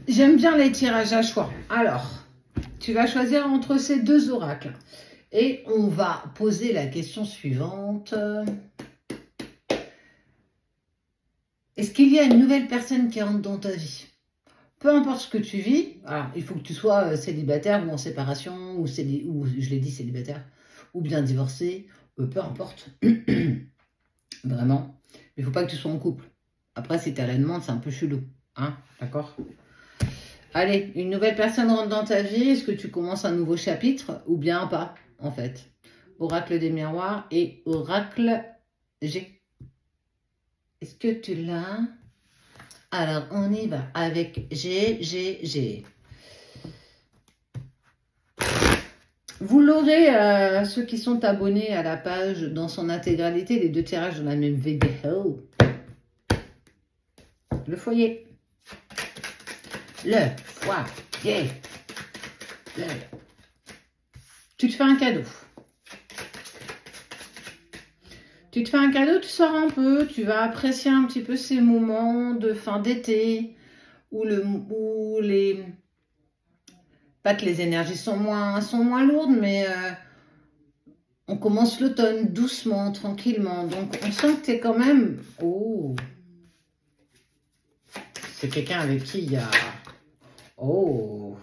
J'aime bien les tirages à choix. Alors, tu vas choisir entre ces deux oracles. Et on va poser la question suivante. Est-ce qu'il y a une nouvelle personne qui rentre dans ta vie? Peu importe ce que tu vis, alors il faut que tu sois célibataire ou en séparation, ou je l'ai dit célibataire, ou bien divorcé, peu importe. Vraiment. Mais il ne faut pas que tu sois en couple. Après, si tu as la demande, c'est un peu chelou. Hein? D'accord? Allez, une nouvelle personne rentre dans ta vie. Est-ce que tu commences un nouveau chapitre ou bien pas, en fait? Oracle des miroirs et oracle G. Est-ce que tu l'as? Alors, on y va avec G. Vous l'aurez, ceux qui sont abonnés à la page dans son intégralité, les deux tirages dans la même vidéo. Le foyer. Le foyer. Tu te fais un cadeau. Tu te fais un cadeau, tu sors un peu, tu vas apprécier un petit peu ces moments de fin d'été où les... Pas que les énergies sont moins lourdes, mais on commence l'automne doucement, tranquillement. Donc on sent que tu es quand même... Oh, c'est quelqu'un avec qui il y a... Oh,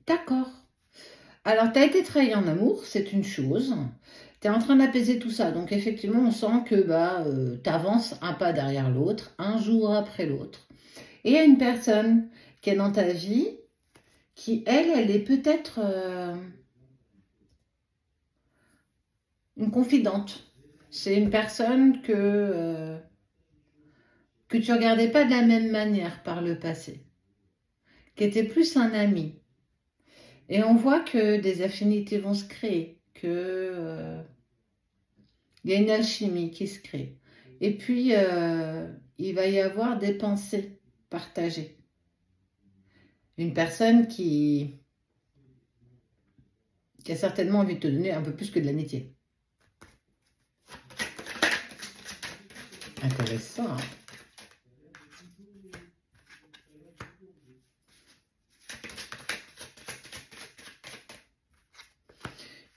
d'accord. Alors, tu as été trahi en amour, c'est une chose. Tu es en train d'apaiser tout ça. Donc, effectivement, on sent que tu avances un pas derrière l'autre, un jour après l'autre. Et il y a une personne qui est dans ta vie qui, elle est peut-être une confidente. C'est une personne que tu regardais pas de la même manière par le passé, qui était plus un ami. Et on voit que des affinités vont se créer, que il y a une alchimie qui se crée. Et puis, il va y avoir des pensées partagées. Une personne qui a certainement envie de te donner un peu plus que de l'amitié. Intéressant.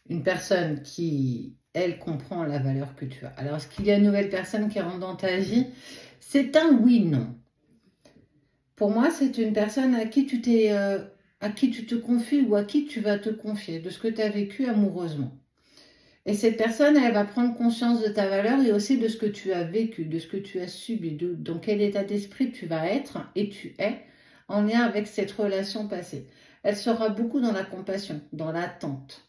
Une personne qui, elle, comprend la valeur que tu as. Alors, est-ce qu'il y a une nouvelle personne qui rentre dans ta vie? C'est un oui-non. Pour moi, c'est une personne à qui tu te confies ou à qui tu vas te confier, de ce que tu as vécu amoureusement. Et cette personne, elle va prendre conscience de ta valeur et aussi de ce que tu as vécu, de ce que tu as subi, dans quel état d'esprit tu vas être et tu es en lien avec cette relation passée. Elle sera beaucoup dans la compassion, dans l'attente.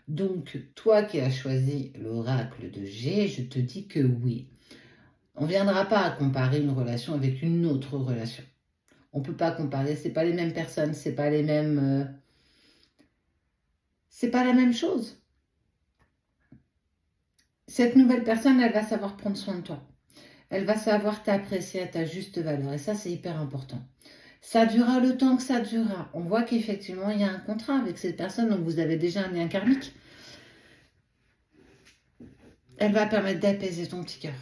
Donc, toi qui as choisi l'oracle de G, je te dis que oui. On ne viendra pas à comparer une relation avec une autre relation. On ne peut pas comparer, c'est pas les mêmes personnes, c'est pas les mêmes... c'est pas la même chose. Cette nouvelle personne, elle va savoir prendre soin de toi. Elle va savoir t'apprécier à ta juste valeur. Et ça, c'est hyper important. Ça durera le temps que ça durera. On voit qu'effectivement, il y a un contrat avec cette personne, donc vous avez déjà un lien karmique. Elle va permettre d'apaiser ton petit cœur.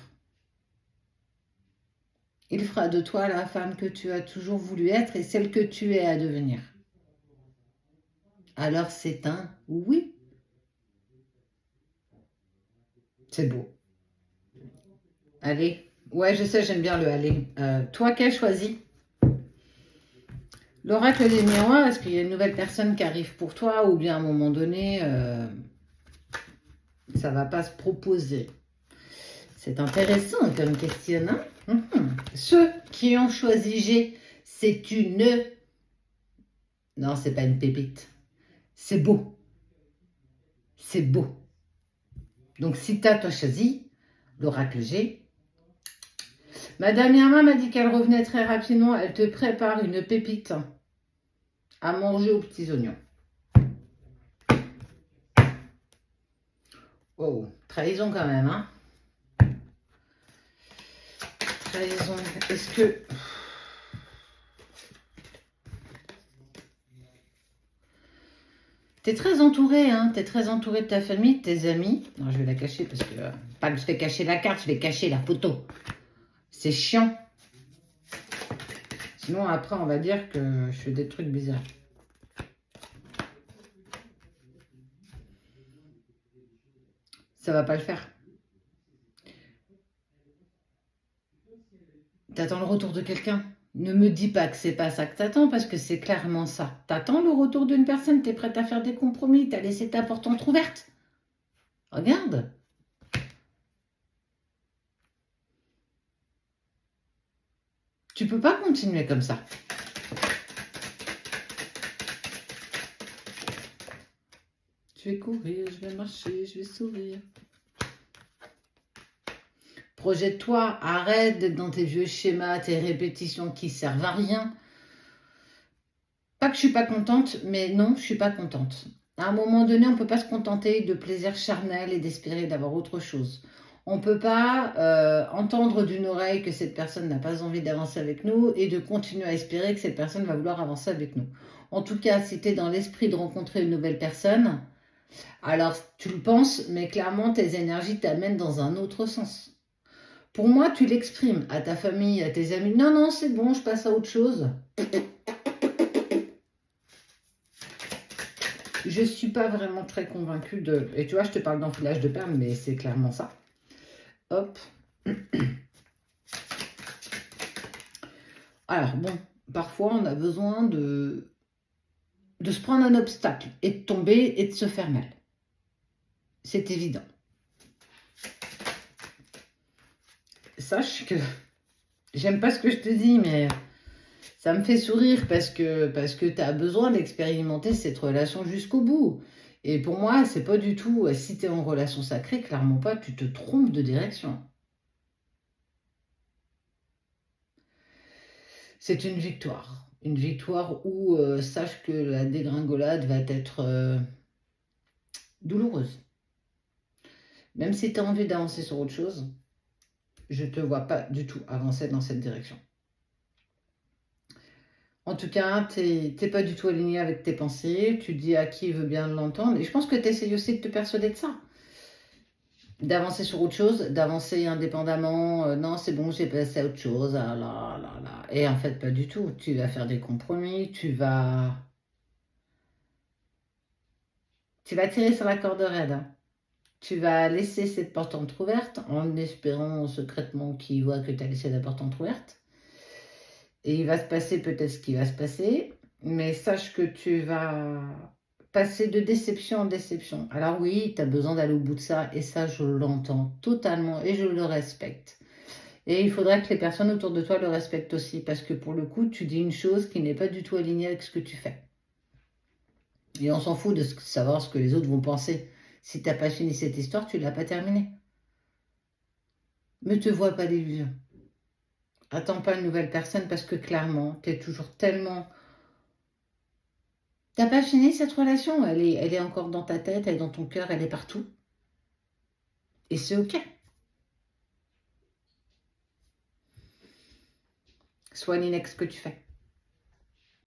Il fera de toi la femme que tu as toujours voulu être et celle que tu es à devenir. Alors c'est un oui. C'est beau. Allez. Ouais, je sais, j'aime bien le aller. Toi, quel choisis? L'oracle des miroirs, est-ce qu'il y a une nouvelle personne qui arrive pour toi ou bien à un moment donné, ça ne va pas se proposer? C'est intéressant comme question, hein? Ceux qui ont choisi G, c'est une... Non, c'est pas une pépite. C'est beau. C'est beau. Donc, si tu as toi choisi l'oracle G, Madame Irma m'a dit qu'elle revenait très rapidement. Elle te prépare une pépite à manger aux petits oignons. Oh, trahison quand même, hein? Trahison. Est-ce que... Tu es très entouré, hein. Tu es très entouré de ta famille, de tes amis. Non, je vais la cacher parce que... pas que je vais cacher la carte, je vais cacher la photo. C'est chiant. Sinon, après, on va dire que je fais des trucs bizarres. Ça va pas le faire. T'attends le retour de quelqu'un. Ne me dis pas que c'est pas ça que t'attends, parce que c'est clairement ça. T'attends le retour d'une personne, t'es prête à faire des compromis, t'as laissé ta porte entrouverte. Regarde. Tu peux pas continuer comme ça. Je vais courir, je vais marcher, je vais sourire. Projette-toi, arrête d'être dans tes vieux schémas, tes répétitions qui servent à rien. Pas que je suis pas contente, mais non, je suis pas contente. À un moment donné, on ne peut pas se contenter de plaisir charnel et d'espérer d'avoir autre chose. On ne peut pas entendre d'une oreille que cette personne n'a pas envie d'avancer avec nous et de continuer à espérer que cette personne va vouloir avancer avec nous. En tout cas, si tu es dans l'esprit de rencontrer une nouvelle personne, alors tu le penses, mais clairement, tes énergies t'amènent dans un autre sens. Pour moi, tu l'exprimes à ta famille, à tes amis. Non, non, c'est bon, je passe à autre chose. Je ne suis pas vraiment très convaincue de... Et tu vois, je te parle d'enfilage de perles, mais c'est clairement ça. Hop. Alors, bon, parfois, on a besoin de se prendre un obstacle et de tomber et de se faire mal. C'est évident. Sache que... J'aime pas ce que je te dis, mais... Ça me fait sourire parce que tu as besoin d'expérimenter cette relation jusqu'au bout. Et pour moi, c'est pas du tout, si tu es en relation sacrée, clairement pas, tu te trompes de direction. C'est une victoire. Une victoire où sache que la dégringolade va être douloureuse. Même si tu as envie d'avancer sur autre chose, je ne te vois pas du tout avancer dans cette direction. En tout cas, tu n'es pas du tout aligné avec tes pensées, tu dis à qui veut bien l'entendre, et je pense que tu essayes aussi de te persuader de ça. D'avancer sur autre chose, d'avancer indépendamment, non c'est bon j'ai passé à autre chose, ah là là là. Et en fait pas du tout, tu vas faire des compromis, tu vas tirer sur la corde raide, hein. Tu vas laisser cette porte entrouverte en espérant secrètement qu'il voit que tu as laissé la porte entrouverte. Et il va se passer peut-être ce qui va se passer, mais sache que tu vas passer de déception en déception. Alors oui, tu as besoin d'aller au bout de ça, et ça je l'entends totalement et je le respecte. Et il faudrait que les personnes autour de toi le respectent aussi, parce que pour le coup, tu dis une chose qui n'est pas du tout alignée avec ce que tu fais. Et on s'en fout de savoir ce que les autres vont penser. Si tu n'as pas fini cette histoire, tu ne l'as pas terminée. Ne te vois pas d'illusion. Attends pas une nouvelle personne parce que clairement, tu es toujours tellement... T'as pas fini cette relation, elle est encore dans ta tête, elle est dans ton cœur, elle est partout. Et c'est ok. Sois l'inex que tu fais.